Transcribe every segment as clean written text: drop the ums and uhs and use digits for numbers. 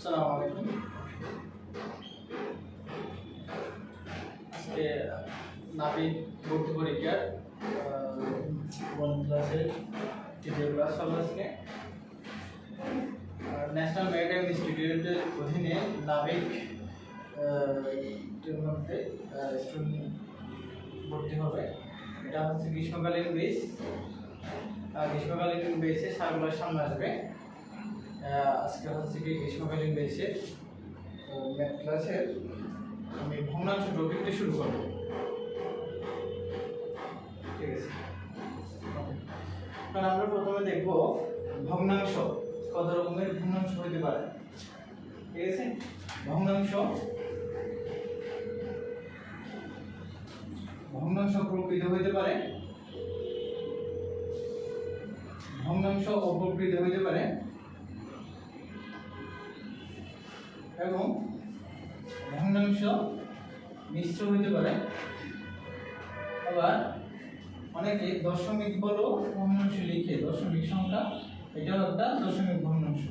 আসসালামু আলাইকুম। আজকে নাবিক ভর্তি পরীক্ষার 1 ক্লাসের তৃতীয় ক্লাস হলো আজকে। ন্যাশনাল মেরিটাইম ইনস্টিটিউটের অধীনে নাবিক এর মধ্যে স্টুডেন্ট ভর্তি হবে। এটা হচ্ছে গ্রীষ্মকালীন বেস। গ্রীষ্মকালীন বেসে সারগুলোর সামনে আসবে। আজকে হচ্ছে কি গ্রীষ্মকালীন বেসের ম্যাথ ক্লাসের আমি ভগ্নাংশ টপিকটি শুরু করব। ঠিক আছে, কারণ আমরা প্রথমে দেখব ভগ্নাংশ কত রকমের ভগ্নাংশ হতে পারে। ঠিক আছে, ভগ্নাংশ প্রকৃত হইতে পারে, ভগ্নাংশ অপ্রকৃত হইতে পারে এবং ভগ্নাংশ মিশ্র হইতে পারে। আবার অনেকে দশমিক বলো ভগ্নাংশ লিখে, দশমিক সংখ্যা এটাও একটা দশমিক ভগ্নাংশ।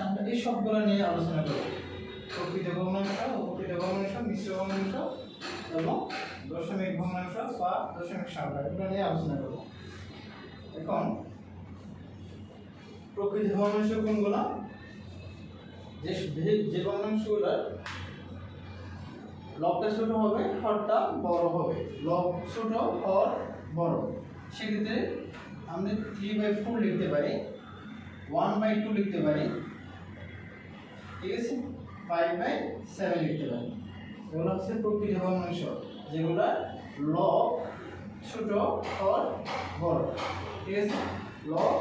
আমরা এই সবগুলো নিয়ে আলোচনা করব। প্রকৃত ভগ্নাংশ, অপ্রকৃত ভগ্নাংশ, মিশ্র ভগ্নাংশ এবং দশমিক ভগ্নাংশ বা দশমিক সংখ্যা এগুলো নিয়ে আলোচনা করব। এখন প্রকৃত ভগ্নাংশ কোনগুলো? যে ভগ্নাংশগুলোর লবটা ছোট হবে, হরটা বড় হবে। লব ছোট, হর বড়। সেক্ষেত্রে আমরা 3/4 লিখতে পারি, 1/2 লিখতে পারি, ঠিক আছে, 5/7 লিখতে পারি। এগুলো হচ্ছে প্রকৃত ভগ্নাংশ, যেগুলো লব ছোট, হর বড়। ঠিক আছে, লব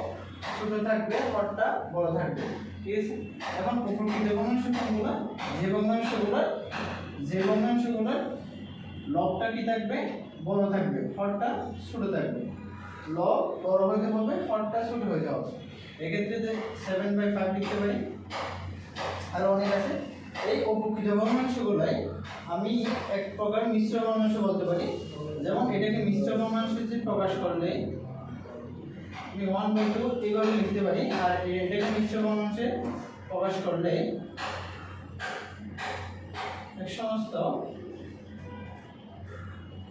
ছোট থাকবে, হরটা বড় থাকবে। ঠিক আছে, এখন অপ্রকৃত ভগ্নাংশ কোনগুলো? যে ভগ্নাংশগুলোর লবটা কি থাকবে? বড় থাকবে, হরটা ছোট থাকবে। লব বড় হইতে হবে, হরটা ছোট হইতে হবে। এক্ষেত্রে যে 7/5 লিখতে পারি। আর অনেক আছে। এই অপ্রকৃত ভগ্নাংশগুলাই আমি এক প্রকার মিশ্র ভগ্নাংশ বলতে পারি। যেমন এটাকে মিশ্র ভগ্নাংশ যে প্রকাশ করলে আমি 1/2 এইভাবে লিখতে পারি। আর এটাকে মিশ্র ভগ্নাংশে প্রকাশ করলে এক সমস্ত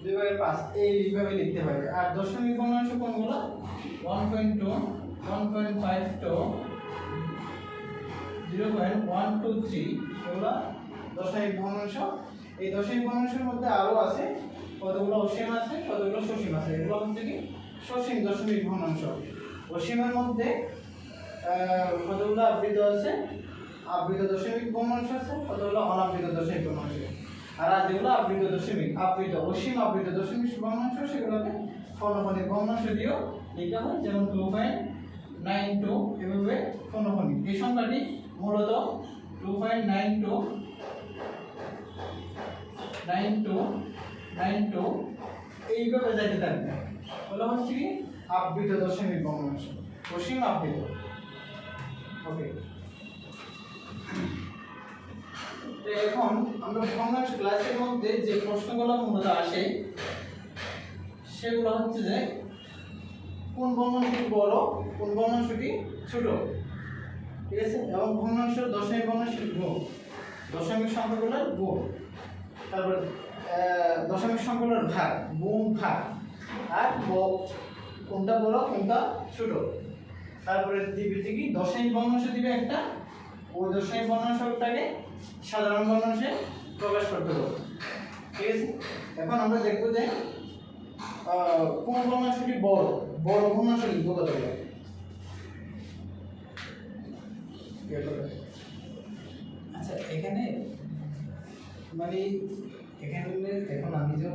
2/5 এইভাবে লিখতে পারি। আর দশমিক ভগ্নাংশ কোনগুলো? 1.2, 1.5 to 0.123 এগুলো দশমিক ভগ্নাংশ। এই দশমিক ভগ্নাংশের মধ্যে আরো আছে, কতগুলো অসীম আছে, কতগুলো সসীম আছে। এগুলো হচ্ছে কি সসীম দশমিক ভগ্নাংশ। অসীমের মধ্যে কতগুলো আবৃত আছে, আবৃত দশমিক ভগ্নাংশ আছে, কতগুলো অনাবৃত দশমিক ভগ্নাংশ। আর যেগুলো আবৃত দশমিক, অসীম আবৃত দশমিক ভগ্নাংশ, সেগুলোকে ফোনোফোনিক ভগ্নাংশ দিয়েও লেখা হয়। যেমন 2.92 এভাবে ফোনোফোনিক। এই সংখ্যাটি মূলত 2.92 এইভাবে যাইতে থাকবে। বলা হচ্ছে কি আবৃত দশমিক ভগ্নাংশ, অসীম আবৃত। ওকে, এখন আমরা ভগ্নাংশ ক্লাসের মধ্যে যে প্রশ্নগুলো মূলত আসে সেগুলো হচ্ছে যে কোন ভগ্নাংশটি বড়, কোন ভগ্নাংশটি ছোট। ঠিক আছে, এবং ভগ্নাংশ দশমিক ভগ্নাংশের গুণ, দশমিক সংখ্যাগুলোর গুণ, তারপর দশমিক সংখ্যাগুলোর ভাগ, গুণ ভাগ, আর কোনটা বড় কোনটা ছোট। তারপরে দিবে কি দশমিক ভগ্নাংশ দিবে একটা, ওই দশমিক ভগ্নাংশটাকে সাধারণ ভগ্নাংশে প্রকাশ করতে হবে। ঠিক আছে, এখন আমরা দেখব যে কোন ভগ্নাংশটি বড় ভগ্নাংশ লিখবো কত করে। আচ্ছা, এখানে মানে এখন আমি যে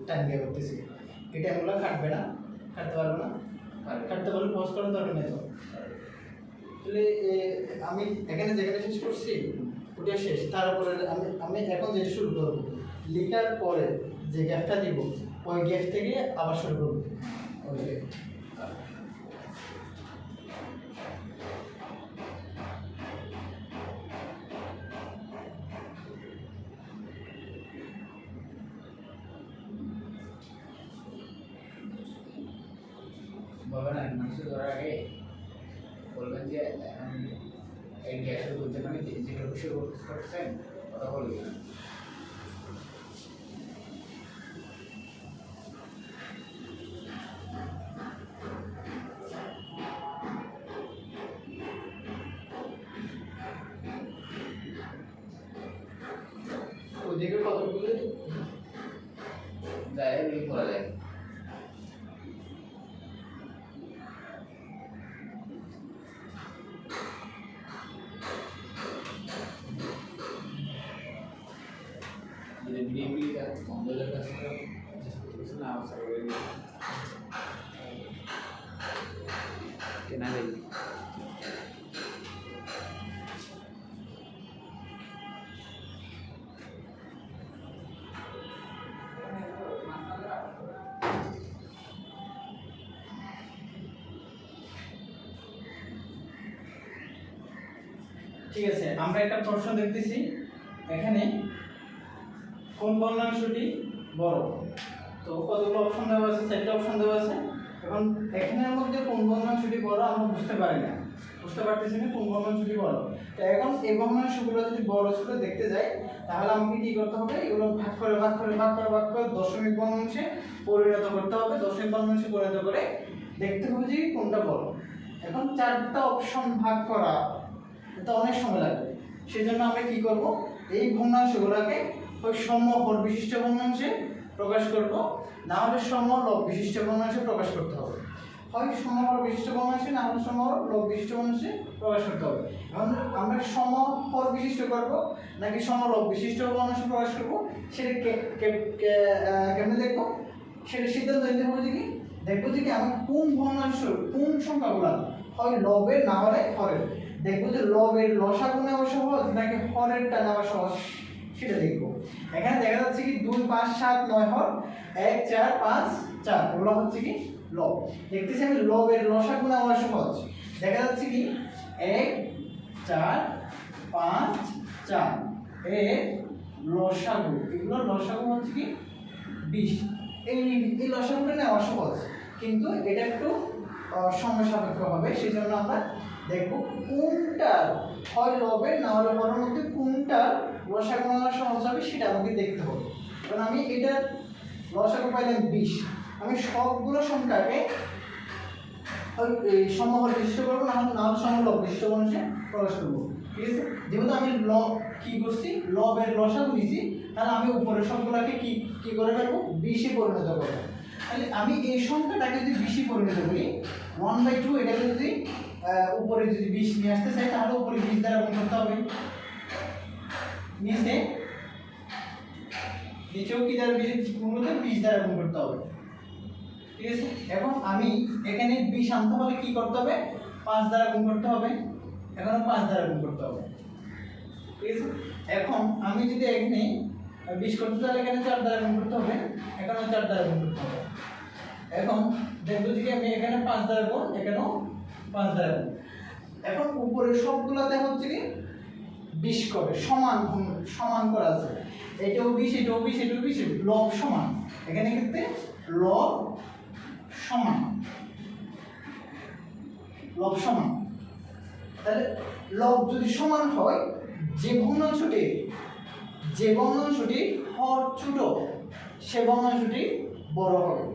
টাইম দিয়ে করতেছি, এই টাইমগুলো কাটবে না, কাটতে পারবো না, কাটতে পারলে পজ করার দরকার নেই। তো তাহলে আমি এখানে যেখানে শেষ করছি ওটা শেষ। তারপরে আমি এখন যেটা শুরু করবো, লেখার পরে যে গ্যাপটা দিব ওই গ্যাপ থেকে আবার শুরু করবো। ওকে, বলবেন মানুষ ধরার আগে বলবেন যে এই গ্যাসের বুঝতে আমি যেটা বিষয় করতেছেন কথা বলি না। ওদিকে কতটুকু যায় এই করা যায় বিএমপি का মঙ্গলের কাছে কিছু না আছে কেনা নেই ঠিক আছে। আমরা একটা প্রশ্ন দেখতেছি এখানে কোন ভগ্নাংশটি বড়। তো কতগুলো অপশন দেওয়া আছে, 4টা অপশন দেওয়া আছে। এখন এখানের মধ্যে কোন ভগ্নাংশটি বড় আমরা বুঝতে পারি না, বুঝতে পারতেছি না কোন ভগ্নাংশটি বড়। তো এখন এই ভগ্নাংশগুলো যদি বড় ছোট দেখতে যাই তাহলে আমাকে কি করতে হবে, এগুলো ভাগ করে ভাগ করে ভাগ করে ভাগ করে দশমিক ভগ্নাংশে পরিণত করতে হবে। দশমিক ভগ্নাংশে পরিণত করে দেখতে হবে যে কোনটা বড়। এখন 4টা অপশন ভাগ করা এটা অনেক সময় লাগবে। সেজন্য আমরা কি করব, এই ভগ্নাংশগুলোকে ওই সমহর বিশিষ্ট ভগ্নাংশে প্রকাশ করব, না হলে সমলব বিশিষ্ট ভগ্নাংশে প্রকাশ করতে হবে। হয় সমহর বিশিষ্ট ভগ্নাংশে, না হলে সমলব বিশিষ্ট ভগ্নাংশে প্রকাশ করতে হবে। এখন আমরা সমহর বিশিষ্ট করব নাকি সমলব বিশিষ্ট ভগ্নাংশে প্রকাশ করব সেটা কেমনে দেখব, সেটা সিদ্ধান্ত নিতে হবে। যে কি দেখবো যে কি আমার কোন ভগ্নাংশ কোন সংখ্যাগুলো হয় লবের না হলে হরের। দেখবো যে লবের লসাগু নেওয়া সহজ নাকি হরেরটা নেওয়া সহজ সেটা দেখবো। এখানে দেখা যাচ্ছে কি 2 5 7 9 হর 1 4 5 4 এগুলো হচ্ছে কি লব। দেখতেছি আমি লবের লসাগু নেওয়া সহজ। দেখা যাচ্ছে কি 1 4 5 4 এর লসাগু, এগুলো লসাগু হচ্ছে কি 20। এই লসাগুটা নেওয়া সহজ, কিন্তু এটা একটু সময় সাপেক্ষ হবে। সেজন্য আমরা দেখবো কোনটার হয় লবের না হলে হরের মধ্যে কোনটার লসাগু নেওয়া সহজ হবে সেটা আমাকে দেখতে হবে। কারণ আমি এটার লসাগু পাইলাম 20, আমি সবগুলো সংখ্যাকে সমহর বিশিষ্ট করবো, না হলে সমলব বিশিষ্ট ভগ্নাংশে প্রকাশ করবো। ঠিক আছে, যেহেতু আমি কি করছি লবের লসাগু নিছি, তাহলে আমি উপরের সবগুলোকে কি করে ফেলবো 20-এ পরিণত করবো। তাহলে আমি এই সংখ্যাটাকে যদি 20-এ পরিণত করি 1/2, এটাকে যদি উপরে যদি 20 নিয়ে আসতে চাই তাহলে উপরে 20 দ্বারা গুণ করতে হবে, নিচেও কি দ্বারা 20 দ্বারা গুণ করতে হবে। ঠিক আছে, এখন আমি এখানে 20 আনতে হলে কি করতে হবে 5 দ্বারা গুণ করতে হবে, এখানে 5 দ্বারা গুণ করতে হবে। ঠিক আছে, এখন আমি যদি এখানে 20 করতে তাহলে এখানে 4 দ্বারা গুণ করতে হবে, এখানে 4 দ্বারা গুণ করতে হবে। এখন দেখবো যে আমি এখানে 5 দ্বারা গুণ, এখানেও 5 দ্বারা গুণ। এখন উপরে সবগুলাতে হচ্ছে কি 20 করে সমান করা আছে, এটাও 20 এটাও 20 এটাও 20, লব সমান। এখানে ক্ষেত্রে লব সমান, লব সমান। তাহলে লব যদি সমান হয় যে ভগ্নাংশটি হর ছোট সে ভগ্নাংশটি বড় হবে।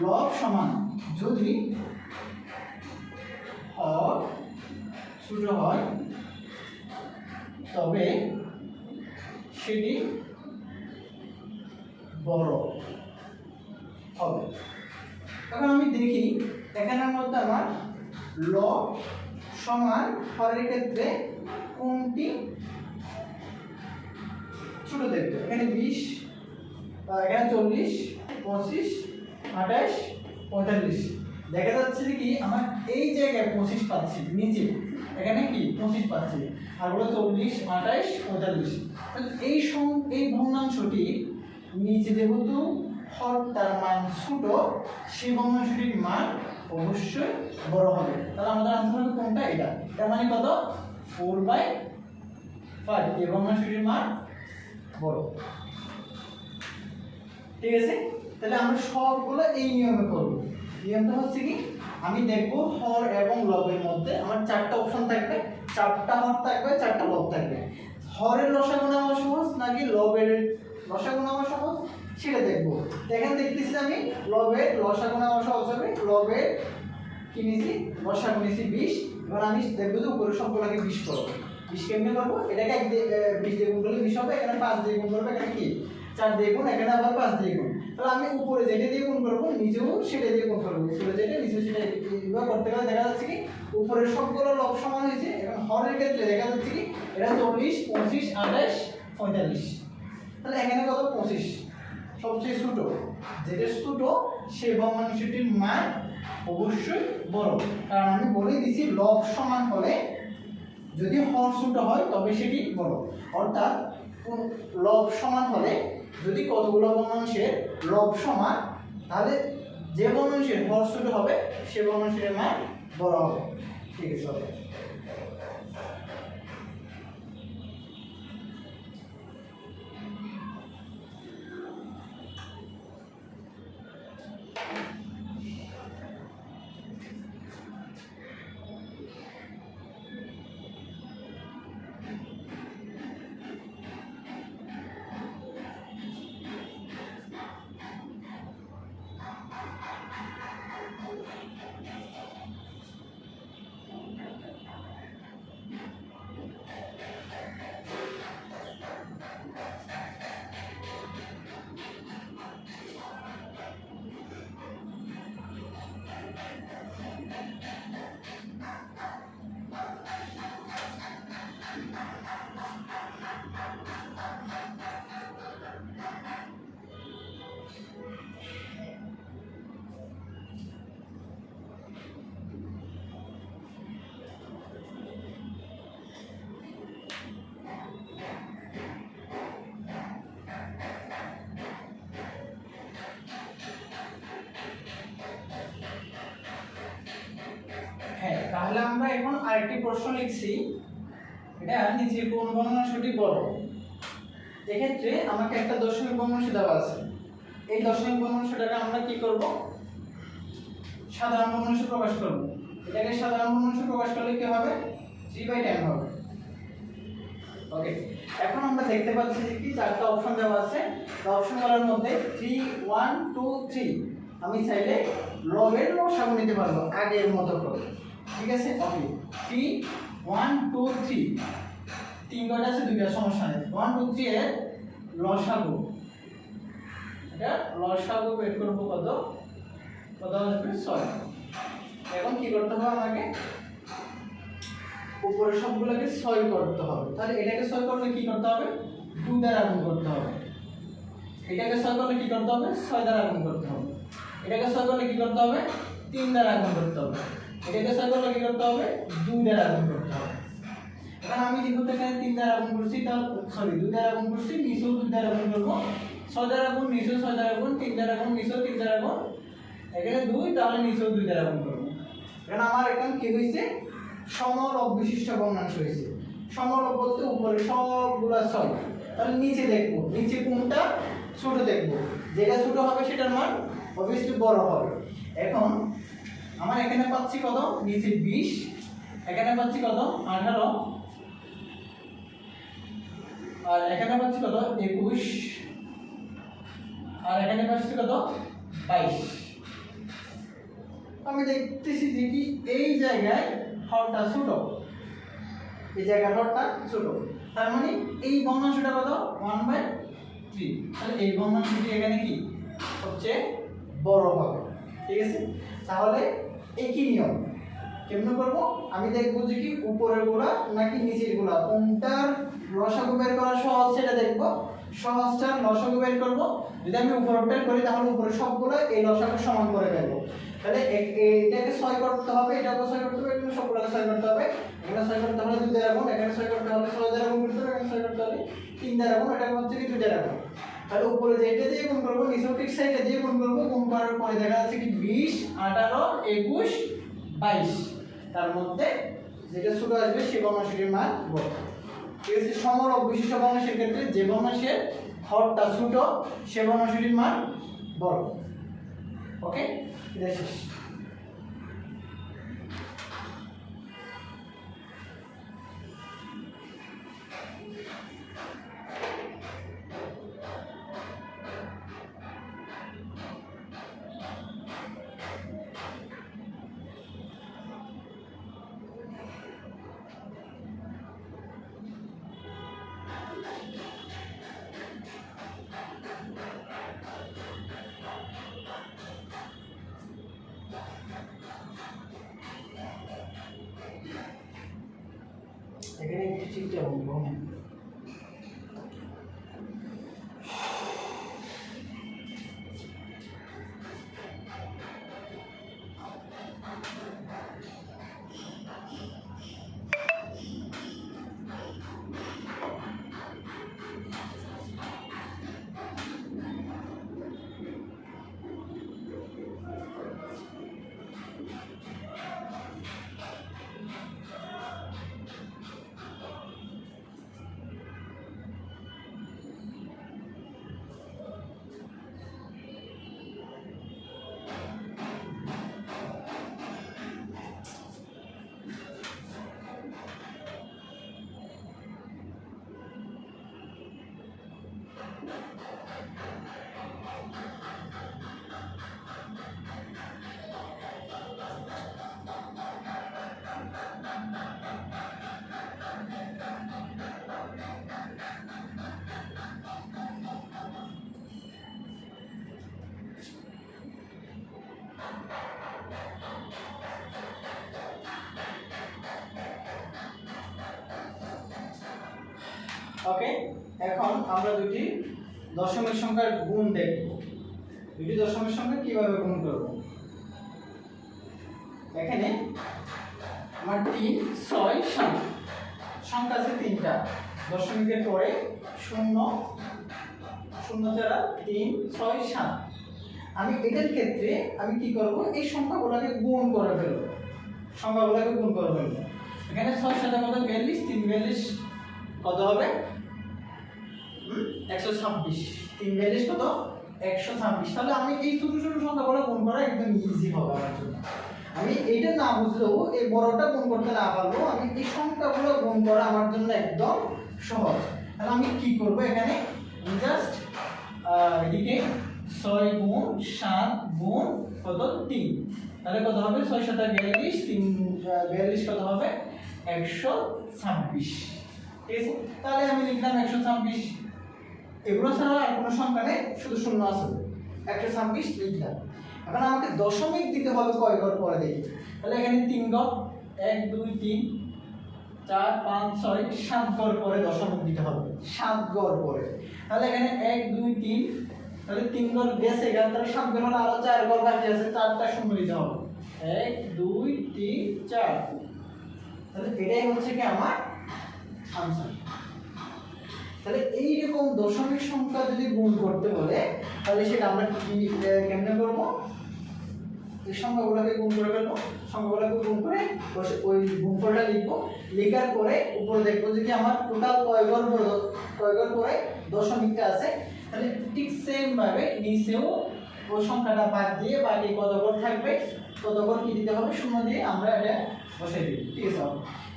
লব সমান যদি হর ছোট হয় তবে সেটি বড় হবে। এখন আমি দেখি এখানের মধ্যে আমার লব সমান হরের ক্ষেত্রে কোনটি ছোট দেখবে। এখানে 20, এখানে 40, 25, 28, 45। দেখা যাচ্ছে যে কি আমার এই জায়গায় 25 পাচ্ছি নিচে, এখানে কি 25 পাচ্ছি, আর হলো 40, 28, 45। এই ভগ্নাংশটি নিচে যেহেতু হর তার মান ছোট, সেই ভগ্নাংশটির মান অবশ্যই বড় হবে। তাহলে আমাদের আনসার হবে কোনটা, এটা। তার মানে কত 4/5, এই ভগ্নাংশটির মান বড়। ঠিক আছে, তাহলে আমরা সবগুলো এই নিয়মে করব। নিয়মটা হচ্ছে কি আমি দেখব হর এবং লবের মধ্যে আমার চারটা অপশন থাকবে, চারটা হর থাকবে, চারটা লব থাকবে। হরের লসাগু নেওয়া সহজ নাকি লবের লসাগু নেওয়া সহজ সেটা দেখবো। এখানে দেখতেছি আমি লবের লসাগু নেওয়া সহজ হবে, লবের কি নিছি লসাগু নিছি 20। এবার আমি দেখবো যে উপরের সবগুলোকে 20 করব। 20 কেমনে করব, এটাকে 20 দিয়ে গুণ করলে 20 হবে, এখানে 5 দিয়ে গুণ করবে, এখানে কি 4 দিয়ে গুণ, এখানে আবার 5 দিয়ে গুণ। তাহলে আমি উপরে যেটা দিয়ে গুণ করব নিচেও সেটা দিয়ে গুণ করব, উপরে যেটা নিচে সেটা এইভাবে করতে গেলে দেখা যাচ্ছে কি উপরের সবগুলো লব সমান হয়েছে। এখন হরের ক্ষেত্রে দেখা যাচ্ছে কি এটা 40 25 28 45। তাহলে এখানে কত 25, সবচেয়ে ছোট যেটা ছোট সেই ভগ্নাংশটির মান অবশ্যই বড়। কারণ আমি বলে দিছি লব সমান হলে যদি হর ছোট হয় তবে সেটি বড়, অর্থাৎ লব সমান হলে যদি কতগুলো ভগ্নাংশের লব সমান তাহলে যে ভগ্নাংশের হর ছোট হবে সে ভগ্নাংশের মান বড় হবে। ঠিক আছে। হ্যাঁ, তাহলে আমরা এখন আরেকটি প্রশ্ন লিখছি, এটা নিচে কোন ভগ্নাংশটি বড়। এক্ষেত্রে আমাকে একটা দশমিক ভগ্নাংশ দেওয়া আছে, এই দশমিক ভগ্নাংশটাকে আমরা কি করব সাধারণ ভগ্নাংশে প্রকাশ করব। এটাকে সাধারণ ভগ্নাংশে প্রকাশ করলে কি হবে 3/10 হবে। ওকে, এখন আমরা দেখতে পাচ্ছি যে কি চারটা অপশন দেওয়া আছে, অপশনগুলোর মধ্যে 3 1 2 3 আমি চাইলে লবের লসাগু নিতে পারবো আগের মতো করে। ঠিক আছে। ওকে, 3 1 2 3 তিন কয়টা আছে দুইটা, সমস্যা নেই। 1 2 3 এর লসাগু, এটা লসাগু বের করব কত আসবে 6। এখন কি করতে হবে আমাকে উপরের সবগুলোকে 6 করতে হবে। তাহলে এটাকে 6 করলে কি করতে হবে 2 দ্বারা গুণ করতে হবে। এটাকে 6 করলে কি করতে হবে 6 দ্বারা গুণ করতে হবে। এটাকে 6 করলে কি করতে হবে 3 দ্বারা গুণ করতে হবে। এটাকে 6 করলে কি করতে হবে 2 দ্বারা গুণ করতে হবে। এখন আমি যেহেতু এখানে 3 দ্বারা গুণ করছি, তাহলে 2 দ্বারা গুণ করছি, নিচেও 2 দ্বারা গুণ করব। 6 দ্বারা গুণ, নিচেও 6 দ্বারা গুণ, 3 দ্বারা গুণ, নিচেও 3 দ্বারা গুণ, এখানে 2 তাহলে নিচেও 2 দ্বারা গুণ করব। এখন আমার এখন কি হইছে সমলব বিশিষ্ট ভগ্নাংশ হইছে। সমলব বলতে উপরে সবগুলা 6, তাহলে নিচে দেখব নিচে কোনটা ছোট দেখব, যেটা ছোট হবে সেটার মান অবভিয়াসলি বড় হবে। এখন আমার এখানে পাচ্ছি কত নিচে 20, এখানে পাচ্ছি কত 18, আর এখানে পাচ্ছি কত 21, আর এখানে পাচ্ছি কত 22। আমি দেখতেছি যে কি এই জায়গায় হরটা ছোট, এই জায়গায় হরটা ছোট, তার মানে এই ভগ্নাংশটা কত 1/3। তাহলে এই ভগ্নাংশটি এখানে কি সবচেয়ে বড় হবে। ঠিক আছে। তাহলে একই নিয়ম কেমনে করব, আমি দেখব যে কি উপরের গুলা নাকি নিচের গুলা কোনটার লসাগু বের করা সহজ সেটা দেখব। সহজটার লসাগু বের করব, যদি আমি উপরেরটা করি তাহলে উপরের সবগুলো এই লসাগু সমান করে ফেলবো। তাহলে এটাকে 6 করতে হবে, এটাকে 6 করতে হবে, এখানে সবগুলোকে 6 করতে হবে। এখানে 6 করতে হলে 2 দ্বারা গুণ, এখানে 6 করতে হলে 6 দ্বারা গুণ করতে হবে, এখানে 6 করতে হলে 3 দ্বারা গুণ, এটা হচ্ছে কি 2 দ্বারা গুণ। তাহলে উপরে যেটা দিয়ে গুণ করব নিচেও ঠিক সাইডে দিয়ে গুণ করব, গুণ করার পরে দেখা যাচ্ছে কি 20 18 21 22, তার মধ্যে যেটা ছোট আসবে সেই ভগ্নাংশটির মান বড়। ঠিক আছে। সমলব বিশিষ্ট ভগ্নাংশের ক্ষেত্রে যে ভগ্নাংশের হরটা ছোট সে ভগ্নাংশটির মান বড়। ওকে, এটা শেষ। শিখতে হবে। ওকে, এখন আমরা দুটি দশমিক সংখ্যার গুণ দেখব। দুটি দশমিক সংখ্যা কিভাবে গুণ করব। এখানে আমার 3 6 7 সংখ্যা আছে তিনটা, দশমিকের পরে 0 0 ছাড়া 3 6 7। আমি এটার ক্ষেত্রে আমি কি করব, এই সংখ্যাগুলোকে গুণ করে ফেলব। সংখ্যাগুলোকে গুণ করে ফেলব। এখানে 6 7 কত 42, 3 42 কত হবে 126, 3 42 কত 126। তাহলে আমি এই ছোট ছোট সংখ্যাগুলো গুণ করা একদম ইজি হবে আমার জন্য। আমি এইটা না বুঝলেও, এই বড়টা গুণ করতে না পারলেও আমি এই সংখ্যাগুলো গুণ করা আমার জন্য একদম সহজ। তাহলে আমি কি করব, এখানে জাস্ট এদিকে 6 গুণ 7 গুণ কত 3, তাহলে কত হবে 6 7 42, 3 42 কত হবে 126। ঠিক আছে, তাহলে আমি লিখলাম 126। এগুলো ছাড়া আর কোনো সংখ্যা নেই, শুধু শূন্য আছে, 126 লিখলাম। এখন আমাকে দশমিক দিতে হবে কয় ঘর পরে দেখি। তাহলে এখানে 3 ঘর, 1 2 3 4 5 6 7 ঘর পরে দশমিক দিতে হবে, 7 ঘর পরে। তাহলে এখানে 1 2 3, তাহলে 3 ঘর গেছে, এখানে তাহলে 7 ঘর হলে আরো 4 ঘর বাকি আছে, 4টা শূন্য দিতে হবে। 1 2 3 4। তাহলে এটাই হচ্ছে কি আমার আনসার। তাহলে এইরকম দশমিক সংখ্যা যদি গুণ করতে বলে, তাহলে সেটা আমরা কেমনে করব, এই সংখ্যাগুলোকে গুণ করে ফেলবো। সংখ্যাগুলোকে গুণ করে ওই গুণফলটা লিখবো, লেখার পরে উপরে দেখবো যে কি আমার টোটাল কয় ঘর পরে দশমিকটা আছে। তাহলে ঠিক সেম ভাবে নিচেও ওই সংখ্যাটা বাদ দিয়ে বাকি কত ঘর থাকবে তত ঘর কি দিতে হবে, শূন্য দিয়ে আমরা এটা বসাই দিই। ঠিক আছে,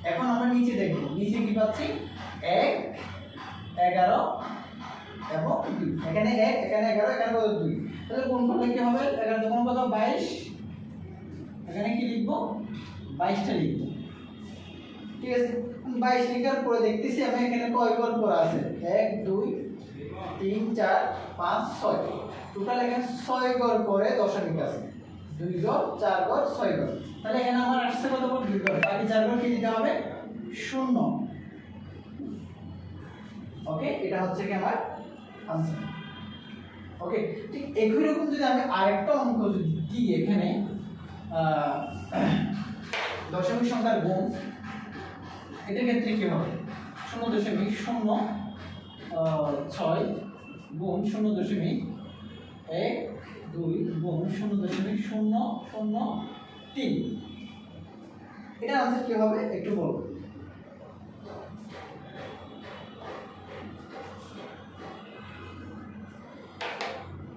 এখন আমরা নিচে দেখবো, নিচে কি পাচ্ছি 1 11 এবং 2। এখানে 1, এখানে 11, এখানে কত 2। তাহলে গুণ করলে কি হবে, 11 দুগুণ কত 22, এখানে কি লিখবো 22টা লিখবো। ঠিক আছে, 22 লেখার পরে দেখতেছি আমি এখানে কয় ঘর পর আছে, 1 2 3 4 5 6, টোটাল এখানে 6 ঘর পরে দশমিক আছে, 2 ঘর 4 ঘর 6 ঘর। তাহলে এখানে আমার আসছে কত ঘর 2 ঘর, বাকি 4 ঘর কি দিতে হবে 0। ওকে, এটা হচ্ছে কি আমার আনসার। ওকে, ঠিক একই রকম যদি আমি আরেকটা অঙ্ক যদি দিই, এখানে দশমিক সংখ্যার গুণ, এটার ক্ষেত্রে কি হবে 0.06 গুণ 0.12 গুণ 0.003। এটা আনসার কি হবে একটু বলবো।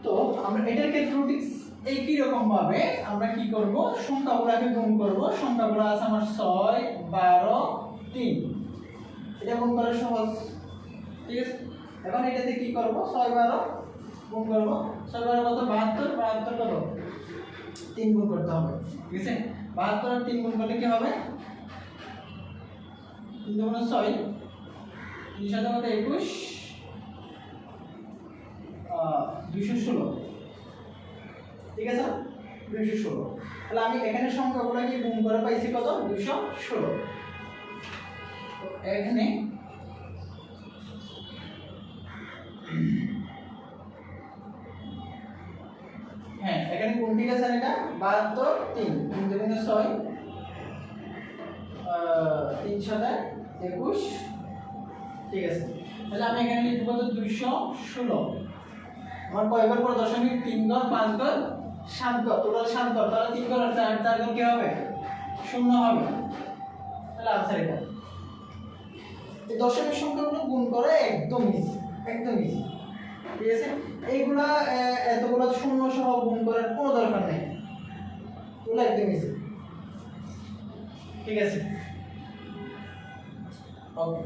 তো আমরা এটার ক্ষেত্রে ঠিক একই রকম ভাবে আমরা কি করব, সংখ্যাগুলোকে গুণ করব। সংখ্যাগুলো আছে আমার 6 12 3, এটা গুণ করা সহজ। ঠিক আছে, এখন এটাতে কি করব, 6 12 গুণ করব। 6 12 কত 72, 72 কত 3 গুণ করতে হবে। ঠিক আছে, 72 আর 3 গুণ করলে কি হবে 3 2 6, 3 7 কত 21, 216। ঠিক আছে, 216। তাহলে আমি এখানে সংখ্যাগুলোকে গুণ করে পাইছি কত 216। তো এখানে এখানে কোন ঠিক আছে এটা 72 3 3 দুগুণে 6 3 7 21 ঠিক আছে তাহলে আমি এখানে লিখব তো 216 আমার কয়বার পর দশমিক 3 ঘর 5 ঘর 7 ঘর টোটাল 7 ঘর তাহলে 3 ঘর আর 4 ঘর কি হবে শূন্য হবে তাহলে आंसर এটা এই দশমিক সংখ্যাগুলো গুণ করা একদম ইজি ঠিক আছে এইগুলা এতগুলো শূন্য সহ গুণ করার কোনো দরকার নেই এগুলো একদম ইজি ঠিক আছে ওকে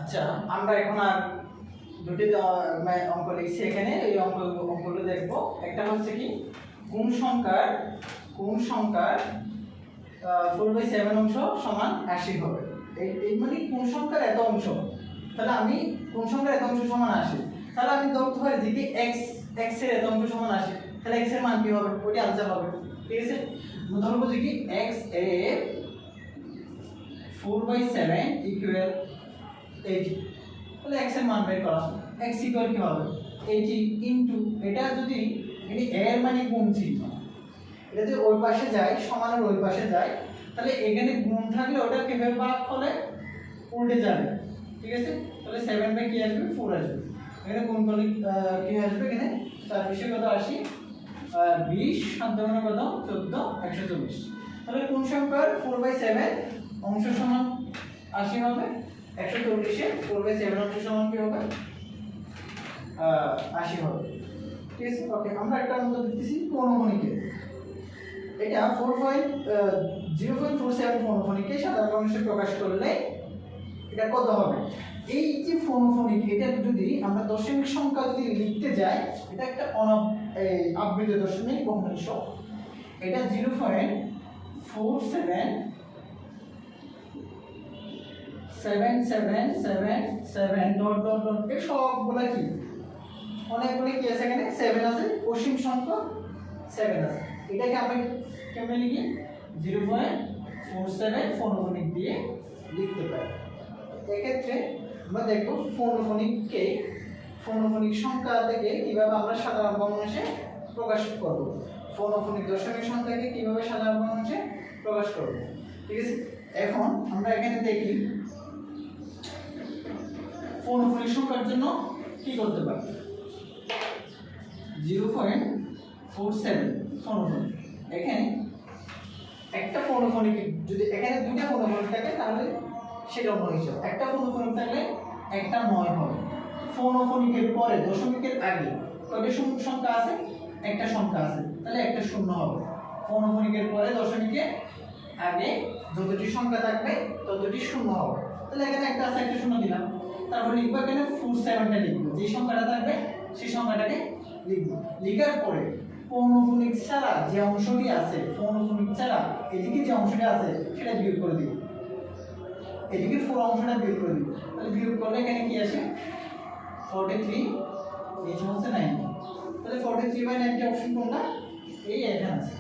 আচ্ছা আমরা এখন আর দুটি অঙ্ক লিখছি এখানে এই অঙ্কগুলো দেখব একটা হচ্ছে কি গুণ সংখ্যার 4/7 অংশ সমান 80 হবে এই মানে কোন সংখ্যার এত অংশ তাহলে আমি কোন সংখ্যার এত অংশ সমান 80 তাহলে আমি ধরতে পারি যে কি x এর এত অংশ সমান 80 তাহলে x এর মান কি হবে ওইটা आंसर হবে ঠিক আছে ধরবো যে কি x এর 4/7 ইকুয়াল 80 তাহলে x এর মান বের করা x ইকুয়াল কি হবে 80 ইনটু এটা যদি এর মানে গুণ চিহ্ন এটা যদি ওই পাশে যায় সমানের ওই পাশে যায় তাহলে এখানে গুণ থাকলে ওটা কিভাবে ভাগ করে উল্টে যাবে, ঠিক আছে? তাহলে 7 বাই কি আসবে 4 আসবে। এখানে গুণ করলে কি আসবে, এখানে 4 বিশে কত 80, 20 7 মানে কত 14 124। তাহলে কোন সংখ্যার 4/7 অংশ সমান 80 হবে, 140 এর 4/7 অংশ সমান কি হবে 80 হবে, ঠিক আছে? ওকে, আমরা একটা উদাহরণ দিতেছি পৌনঃপুনিকে। এটা 0.47 পৌনঃপুনিকে সাধারণ মানুষে প্রকাশ করলে এটা কত হবে? এই যে পৌনঃপুনিক, এটা যদি আমরা দশমিক সংখ্যা যদি লিখতে যাই, এটা একটা আবৃত দশমিক ভগ্নাংশ। এটা 0.477777 ডট ডট ডট এই সবগুলা কি অনেকগুলো কি আছে, এখানে 7 আছে, অসীম সংখ্যা 7 আছে। এটাকে আমরা কেমনে লিখি? 0.47 পৌনঃপুনিক দিয়ে লিখতে পারি। এক্ষেত্রে আমরা দেখব পৌনঃপুনিক সংখ্যা থেকে কিভাবে আমরা সাধারণ ভগ্নাংশে প্রকাশ করব, পৌনঃপুনিক দশমিক সংখ্যাকে কিভাবে সাধারণ ভগ্নাংশে প্রকাশ করব, ঠিক আছে? এখন আমরা এখানে দেখি পৌনঃপুনিক সংখ্যার জন্য কি করতে পারি। 0.47 পৌনঃপুনিক, এখানে একটা পৌনঃপুনিক যদি এখানে দুইটা পৌনঃপুনিক থাকে তাহলে সেটা অন্য হিসাব, একটা পৌনঃপুনিক থাকলে একটা 9 হবে। পৌনঃপুনিকের পরে দশমিকের আগে কয়টা সংখ্যা আছে? একটা সংখ্যা আছে, তাহলে একটা শূন্য হবে। পৌনঃপুনিকের পরে দশমিকের আগে যতটি সংখ্যা থাকবে ততটি শূন্য হবে, তাহলে এখানে একটা আছে, একটা শূন্য দিলাম। তারপর লিখবো এখানে 47টা লিখবো, যে সংখ্যাটা থাকবে সেই সংখ্যাটাকে লিখবো। লিখার পরে পৌনঃপুনিক ছাড়া যে অংশটি আছে, পৌনঃপুনিক ছাড়া এদিকে যে অংশটি আছে সেটা বিয়োগ করে দিব, এদিকে পুরো অংশটা বিয়োগ করে দিব। তাহলে বিয়োগ করলে এখানে কি আসে 43, নিচে হচ্ছে 9। তাহলে 43/90 অপশন কোনটা? এই এখানে আছে,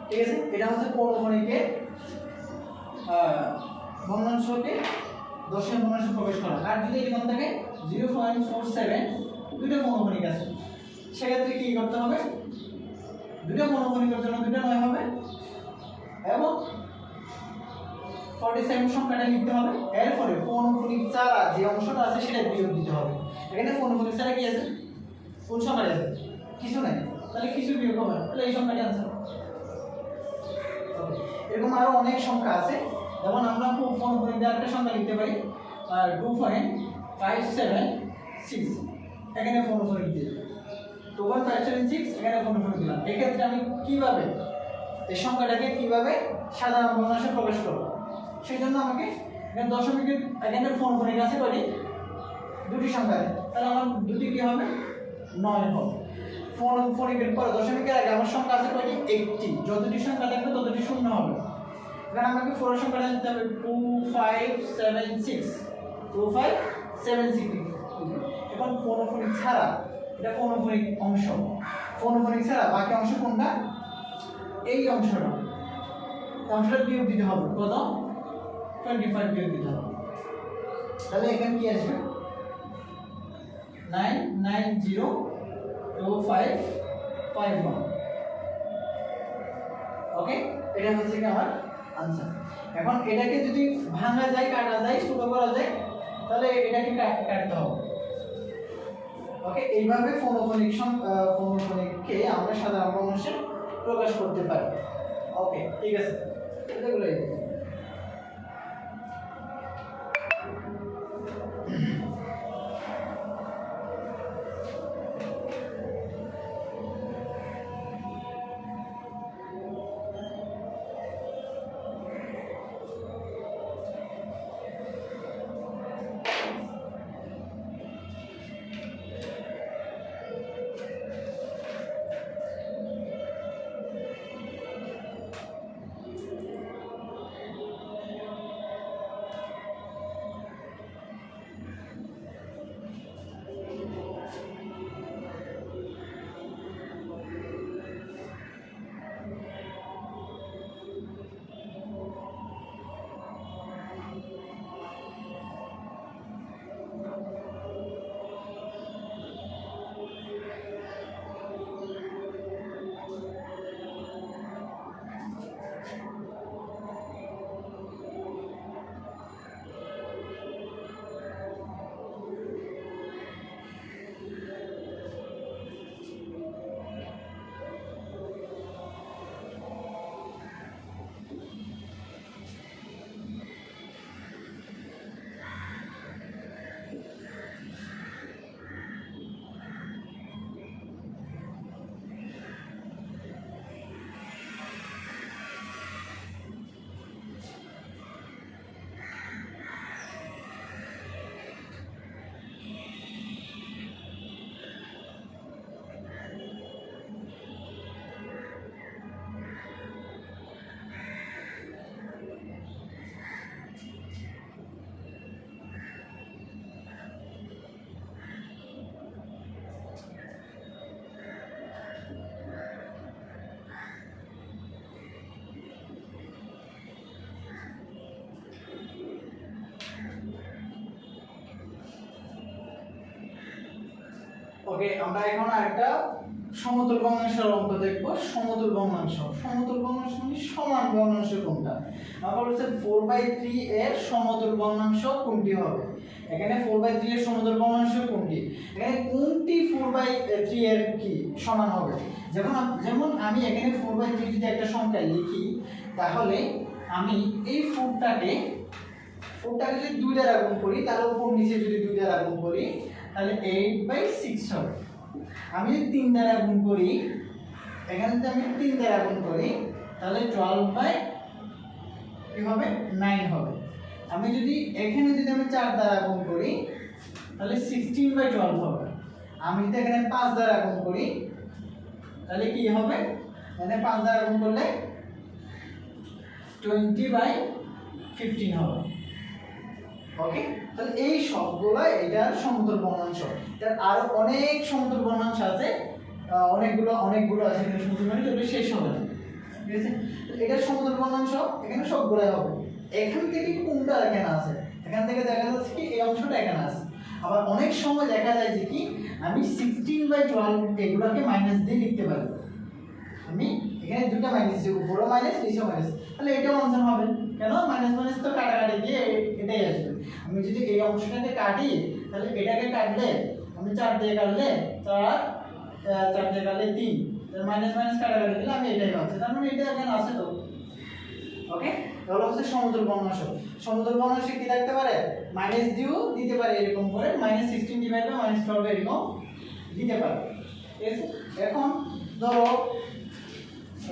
ঠিক আছে? এটা হচ্ছে পৌনঃপুনিকের ভগ্নাংশকে দশমিক ভগ্নাংশে প্রবেশ করা। আর যদি এরকম থাকে 0.47 দুইটা পৌনঃপুনিক আছে, সেক্ষেত্রে কি করতে হবে? দুইটা পৌনঃপুনিকের জন্য দুইটা 9 হবে এবং 47 সংখ্যাটা লিখতে হবে। এরপরে পৌনঃপুনিক ছাড়া যে অংশটা আছে সেটা বিয়োগ দিতে হবে। এখানে পৌনঃপুনিক ছাড়া কি আছে? কোন সংখ্যাটা আছে? কিছু নাই, তাহলে কিছু বিয়োগ হবে, তাহলে এই সংখ্যাটা आंसर। ওকে, এরকম আরো অনেক সংখ্যা আছে, যেমন আমরা পৌনঃপুনিক দিয়ে একটা সংখ্যা লিখতে পারি 2.576, এখানে পৌনঃপুনিক দিয়ে 2.576 এখানে পৌনঃপুনিক দিলাম। এক্ষেত্রে আমি কিভাবে এই সংখ্যাটাকে কিভাবে সাধারণ ভগ্নাংশে প্রকাশ করব, সেই জন্য আমাকে এখানে দশমিকের এখানে পৌনঃপুনিক আছে কয়টি? দুটি সংখ্যা, তাহলে আমার দুটি কি হবে 9 হবে। পৌনঃপুনিকের পরে দশমিকের আগে আমার সংখ্যা আছে কয়টি? একটি, যতটি সংখ্যা থাকবে ততটি শূন্য হবে। এখানে আমাকে পুরো সংখ্যাটা নিতে হবে 2576 এখন পৌনঃপুনিক ছাড়া, এটা পৌনঃপুনিক অংশ, পৌনঃপুনিক ছাড়া বাকি অংশ কোনটা? এই অংশটা, অংশটা বিয়োগ দিতে হবে কত? 25 বিয়োগ দিতে হবে। তাহলে এখানে কি আসবে 9902551। ওকে, এটা হচ্ছে কি আমার आंसर। এখন এটাকে যদি ভাঙা যায়, কাটা যায়, ছোট করা যায়, তাহলে এটাকে কাটতে হবে। ওকে, এইভাবে পৌনঃপুনিককে আমরা সাধারণ ভগ্নাংশে প্রকাশ করতে পারি। ওকে, ঠিক আছে, এগুলো ওকে, আমরা এখন আরেকটা সমতুল ভগ্নাংশের অঙ্ক দেখব। সমতুল ভগ্নাংশ, সমতুল ভগ্নাংশ মানে সমান ভগ্নাংশ কোনটা। আমরা বলছে 4/3 এর সমতুল ভগ্নাংশ কোনটি হবে। এখানে 4/3 এর সমতুল ভগ্নাংশ কোনটি, এখানে কোনটি 4/3 এর কি সমান হবে। যেমন আমি এখানে 4/3 যদি একটা সংখ্যা লিখি, তাহলে আমি এই 4টাকে যদি 2 দ্বারা গুণ করি, তাহলে উপর নিচে যদি 2 দ্বারা গুণ করি, তাহলে 8/6 হবে। আমি যদি 3 দ্বারা গুণ করি, এখানে যদি আমি 3 দ্বারা গুণ করি, তাহলে 9 হবে। আমি যদি এখানে যদি আমি 4 দ্বারা গুণ করি, তাহলে 16/12 হবে। আমি যদি এখানে 5 দ্বারা গুণ করি, তাহলে কি হবে, এখানে 5 দ্বারা গুণ করলে 20/15 হবে। ওকে, তাহলে এই সবগুলো এটার সমতুল ভগ্নাংশ। এটার আরো অনেক সমতুল ভগ্নাংশ আছে, অনেকগুলো আছে, এখানে সমতুল ভগ্নাংশ এগুলো শেষ হবে না, ঠিক আছে। এটার সমতুল ভগ্নাংশ এখানে সবগুলাই হবে। এখান থেকে কোনটা এখানে আছে, এখান থেকে দেখা যাচ্ছে কি এই অংশটা এখানে আছে। আবার অনেক সময় দেখা যায় যে কি আমি 16/12 এগুলোকে মাইনাস দিয়ে লিখতে পারি। আমি এখানে দুটো মাইনাস দিব, উপরও মাইনাস নিচেও মাইনাস, তাহলে এটাও আনসার হবে। কেন, মাইনাস তো কাটাকাটি দিয়ে এটাই আসবে। আমি যদি এই অংশটাকে কাটি, তাহলে এটাকে কাটলে আমি 4 দিয়ে কাটলে 4 দিয়ে কাটলে 3, তাহলে মাইনাস কাটাকাটি দিলে আমি এটাই পাচ্ছি, তার মানে এটা এখানে আছে তো। ওকে, তাহলে হচ্ছে সমতুল ভগ্নাংশ। সমতুল ভগ্নাংশ কি থাকতে পারে, মাইনাস দিও দিতে পারে, এরকম করে -16/12 এরকম দিতে পারে, ঠিক আছে। এখন ধরো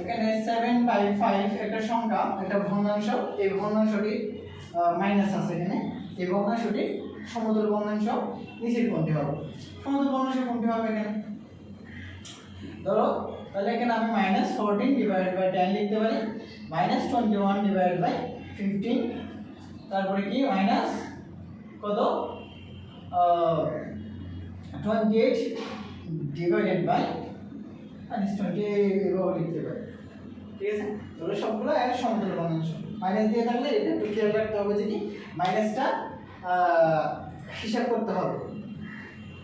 এখানে 7/5 একটা সংখ্যা, একটা ভগ্নাংশ, এই ভগ্নাংশটি মাইনাস আছে এখানে, এই ভগ্নাংশটি সমতুল ভগ্নাংশ নিচের কোনটি হবে, সমতুল ভগ্নাংশ কোনটি হবে এখানে। ধরো তাহলে এখানে আমি -14/10 লিখতে পারি, -21/15, তারপরে কি মাইনাস কত 28/-20 এভাবে লিখতে পারি, ঠিক আছে। তাহলে সবগুলো এক সমতুল ভগ্নাংশ। মাইনাস দিয়ে থাকলে এটা একটু খেয়াল রাখতে হবে যে কি মাইনাসটা হিসাব করতে হবে,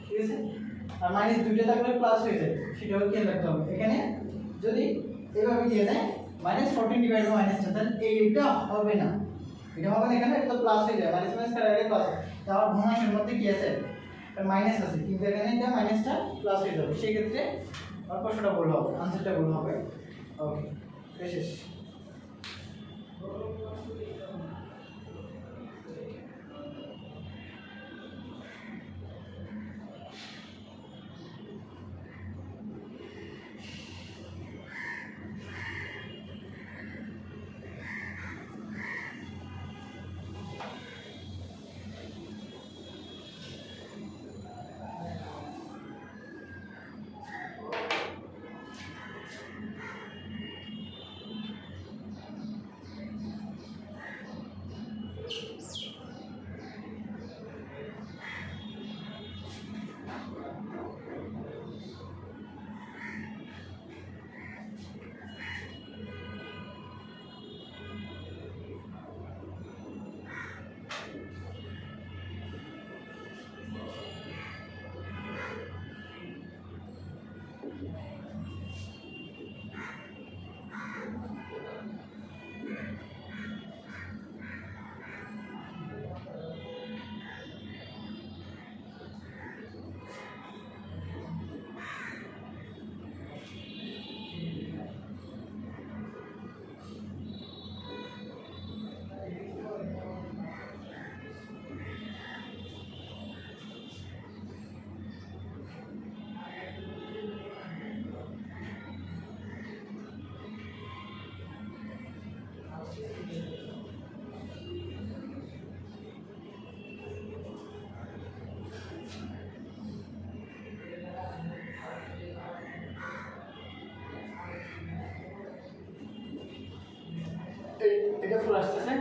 ঠিক আছে। আর মাইনাস দুইটা থাকলে প্লাস হয়ে যায়, সেটাও খেয়াল রাখতে হবে। এখানে যদি এইভাবে দিয়ে দেয় -14/-10, তাহলে এইটা হবে না, এটা হবে না, এখানে এটা তো প্লাস হয়ে যায়, মাইনাস কাটাকাটি প্লাস। তাহলে ভগ্নাংশের মধ্যে কি আছে, মাইনাস আছে, কিন্তু এখানে এটা মাইনাসটা প্লাস হয়ে যাবে, সেই ক্ষেত্রে আমার প্রশ্নটা ভুল হবে, আনসারটা ভুল হবে। ওকে, শেষ। এটা ফুল আসতেছে,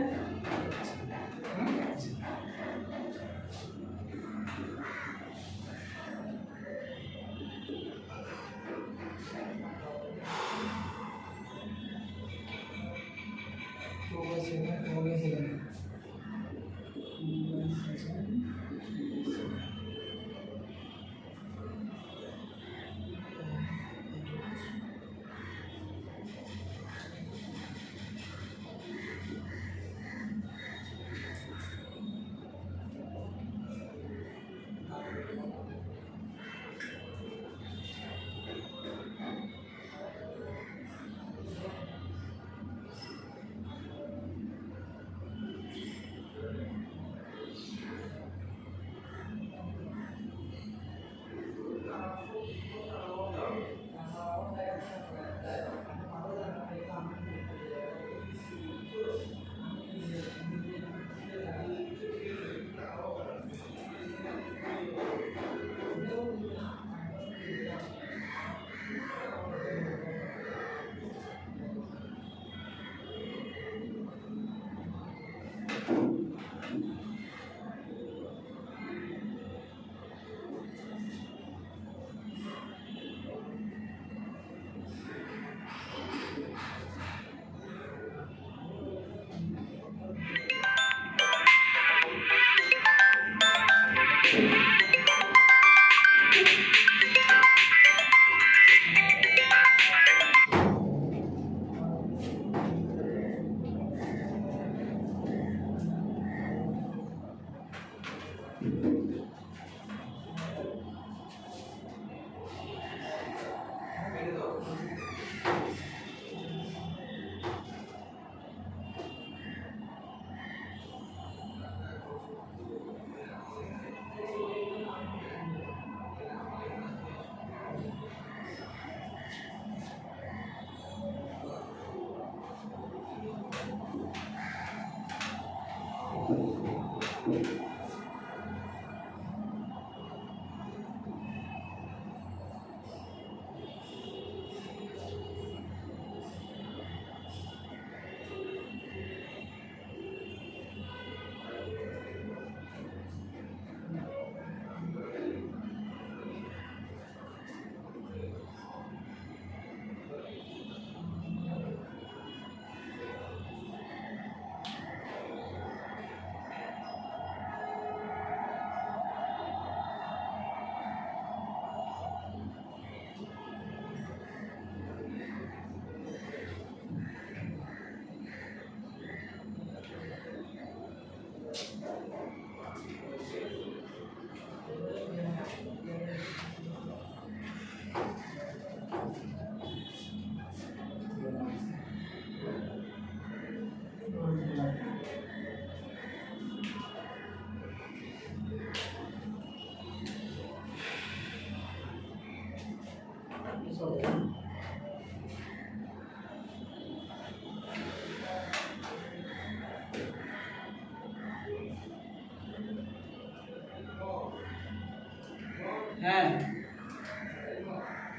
হ্যাঁ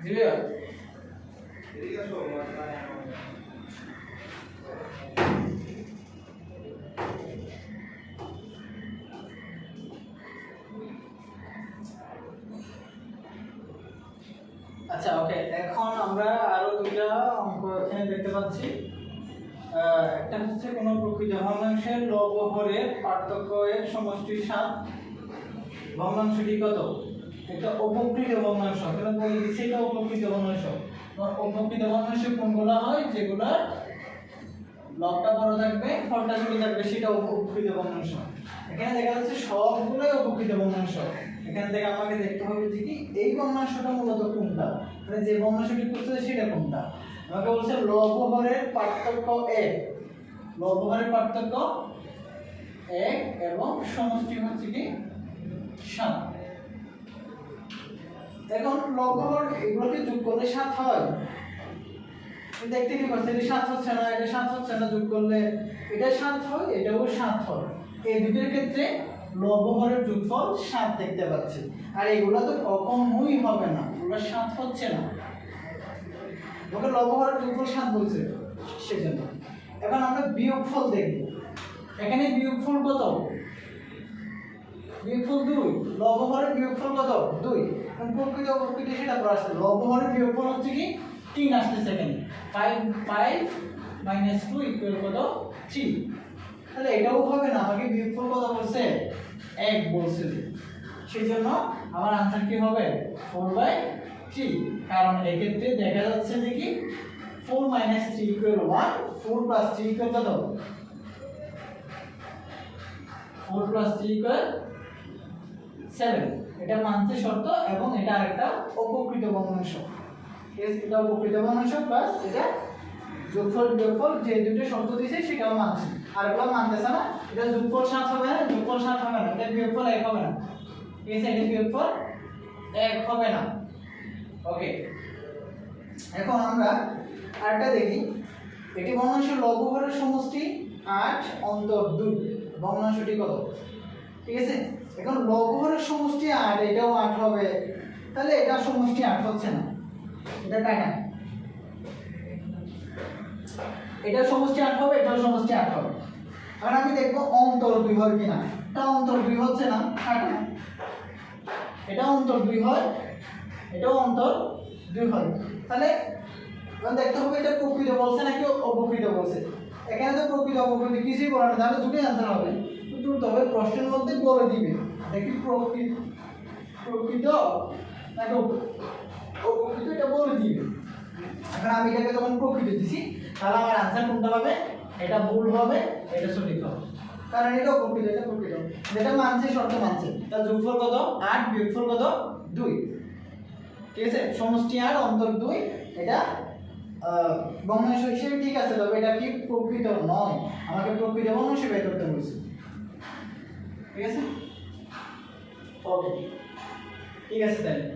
জিবে আচ্ছা ওকে এখন আমরা আরো দুইটা অঙ্ক এখানে দেখতে পাচ্ছি একটা হচ্ছে কোনো প্রকৃত ভগ্নাংশের লব হরের পার্থক্য এর সমষ্টি 7 ভগ্নাংশটি কত এটা অপকৃত ভগ্নাংশ কেন বলে দিচ্ছি এটা অপকৃত ভগ্নাংশ অপকৃত ভগ্নাংশ কোনগুলো হয় যেগুলোর লবটা বড় থাকবে ফলটা ছোট থাকবে সেটা অপকৃত ভগ্নাংশ এখানে দেখা যাচ্ছে সবগুলোই অপকৃত ভগ্নাংশ এখানে থেকে আমাকে দেখতে হবে যে কি এই ভগ্নাংশটা মূলত কোনটা মানে যে ভগ্নাংশটি করতে সেটা কোনটা আমাকে বলছে লব হরের পার্থক্য 1 লব হরের পার্থক্য 1 এবং সমষ্টি হচ্ছে কি 7 এখন লব হর এগুলোকে যোগ করলে 7 হয় দেখতে কি পাচ্ছেন এটা 7 হচ্ছে না এটা 7 হচ্ছে না যোগ করলে এটা 7 হয় এটাও 7 হয় এই দুটোর ক্ষেত্রে লব হরের যোগফল 7 দেখতে পাচ্ছি আর এগুলো তো কখনোই হবে না এগুলো 7 হচ্ছে না ওকে লব হরের যোগফল 7 বলছে সেজন্য এখন আমরা বিয়োগফল দেখব এখানে বিয়োগফল কত বিয়োগফল 2 লব হরের বিয়োগফল কত 2 এখন প্রকৃত অপকৃত সেটা পড়া আসছে লব হরের বিয়োগফল হচ্ছে কি 3 আসছে এখানে 5 - 2 = কত 3 তাহলে এটাও হবে না আমাকে বিয়োগফল কত বলছে 1 বলছে সেজন্য আমার आंसर কি হবে 4/3 কারণ এই ক্ষেত্রে দেখা যাচ্ছে যে কি 4 - 3 = 1 4 + 3 = কত 4 + 3 = 7 এটা মানতে শর্ত এবং এটা আরেকটা অপকৃত ভগ্নাংশ এটা অপকৃত ভগ্নাংশ প্লাস এটা যোগফল বিয়োগফল যে দুটো শর্ত দিয়েছে সেটাও মানছে আর এগুলো মানতেছে না এটা যোগফল 7 হবে না যোগফল 7 হবে না এটা বিয়োগফল 1 হবে না ঠিক আছে এটা বিয়োগফল 1 হবে না ওকে এখন আমরা আরেকটা দেখি এটি ভগ্নাংশের লব হরের সমষ্টি 8 অন্তর 2 ভগ্নাংশটি কত ঠিক আছে এখন লব হরের সমষ্টি 8 এটাও 8 হবে তাহলে এটা সমষ্টি 8 হচ্ছে না এটা কাটা এটা সমষ্টি 8 হবে এটাও সমষ্টি 8 হবে আর আমি দেখবো অন্তর 2 হয় কিনা। এটা অন্তর 2 হচ্ছে না, কাটা। এটা অন্তর 2 হয়, এটাও অন্তর 2 হয়। তাহলে এখন দেখতে হবে এটা প্রকৃত বলছে নাকি অপ্রকৃত বলছে। এখানে তো প্রকৃত অপ্রকৃত কিছুই বলে না, তাহলে দুটোই অ্যান্সার হবে। কিন্তু তবে প্রশ্নের মধ্যে বলে দিবে দেখি প্রকৃত নাকি অপ্রকৃত, এটা বলে দিবে। এখন আমি এটাকে যখন প্রকৃত দিছি, তাহলে আমার আনসার কোনটা হবে? এটা ভুল হবে, এটা সঠিক হবে, কারণ এটা প্রকৃত, এটা প্রকৃত। যেটা মানছে শর্ত মানছে। তার যোগফল কত? 8, বিয়োগফল কত? 2। ঠিক আছে, সমষ্টি 8 অন্তর 2, এটা ভগ্নাংশ হিসেবে ঠিক আছে, তবে এটা কি প্রকৃত নয়, আমাকে প্রকৃত ভগ্নাংশ বের করতে বলছে। ঠিক আছে, ওকে, ঠিক আছে তাহলে।